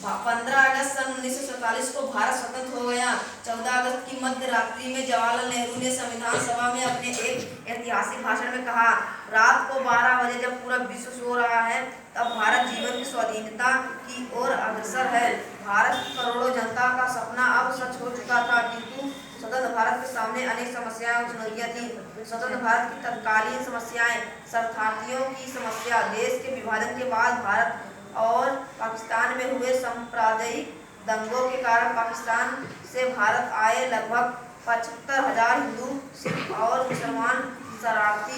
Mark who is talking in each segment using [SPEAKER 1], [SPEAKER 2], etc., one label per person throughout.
[SPEAKER 1] 15 अगस्त सन 1947 को भारत स्वतंत्र हो गया। 14 अगस्त की मध्य रात्रि में जवाहरलाल नेहरू ने संविधान सभा में अपने एक ऐतिहासिक भाषण में कहा, रात को 12 बजे जब पूरा विश्व सो रहा है, तब भारत जीवन की स्वाधीनता की ओर अग्रसर है। भारत की करोड़ों जनता का सपना अब सच हो चुका था, किंतु स्वतंत्र भारत के सामने अनेक समस्याएं और चुनौतियां थी। स्वतंत्र भारत की तत्कालीन समस्याएं: शरणार्थियों की समस्या। देश के विभाजन के बाद भारत और पाकिस्तान में हुए सांप्रदायिक दंगों के कारण पाकिस्तान से भारत आए लगभग 75,000 हिंदू, सिख और मुसलमान शरणार्थी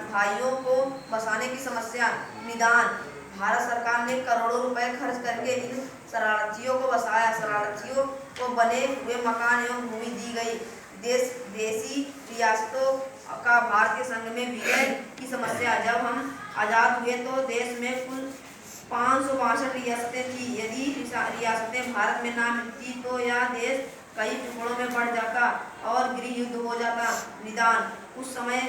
[SPEAKER 1] भाइयों को बसाने की समस्या। निदान: भारत सरकार ने करोड़ों रुपए खर्च करके इन शरणार्थियों को बसाया। शरणार्थियों को बने हुए मकान एवं भूमि दी गई। देसी रियासतों का भारतीय संघ में विलय की समस्या। जब हम आजाद हुए तो देश में कुल 562 रियासतें थी। यदि रियासतें भारत में ना मिलती तो यह देश कई टुकड़ों में बढ़ जाता और गृह युद्ध हो जाता। निदान: उस समय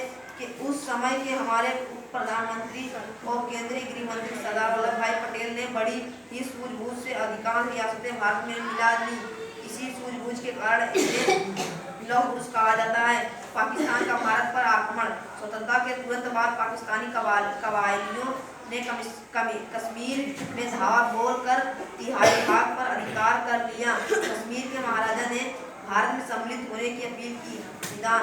[SPEAKER 1] के हमारे उप प्रधानमंत्री और केंद्रीय गृह मंत्री सरदार वल्लभ भाई पटेल ने बड़ी ही सूझबूझ से अधिकांश रियासतें भारत में मिला ली। इसी सूझबूझ के कारण इसे लौह पुरुष कहा जाता है। पाकिस्तान का भारत पर आक्रमण। स्वतंत्रता के तुरंत बाद पाकिस्तानी कबायलियों ने कश्मीर में धावा बोलकर तिहाई भाग पर अधिकार कर लिया। कश्मीर के महाराजा ने भारत में सम्मिलित होने की अपील की। निदान: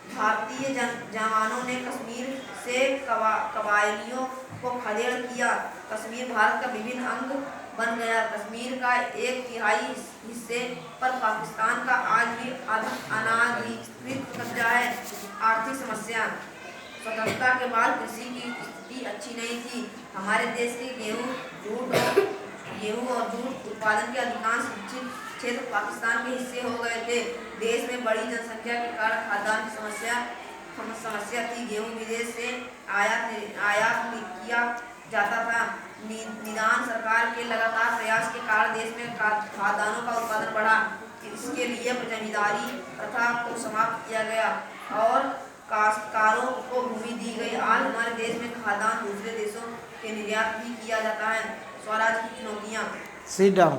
[SPEAKER 1] भारतीय जवानों ने कश्मीर से कबायलियों को खदेड़ किया। कश्मीर भारत का विभिन्न अंग बन गया। कश्मीर का 1/3 हिस्से पर पाकिस्तान का आज भी अनाधिकृत कब्जा है। आर्थिक समस्या। स्वतंत्रता के बाद कृषि की स्थिति अच्छी नहीं थी। हमारे देश के गेहूं और जूट उत्पादन के अधिकांश क्षेत्र पाकिस्तान के हिस्से हो गए थे। देश में बड़ी जनसंख्या के कारण खाद्यान्न की समस्या थी। गेहूं विदेश से आयात किया जाता था। निदान: सरकार के लगातार प्रयास के कारण देश में खाद्यान्नों का उत्पादन बढ़ा। इसके लिए जमींदारी प्रथा को समाप्त किया गया और काश्तकारों को भूमि दी गई। आज हमारे देश में खाद्यान्न दूसरे देशों के निर्यात भी किया जाता है। स्वराज की चुनौतियां।
[SPEAKER 2] Sit down.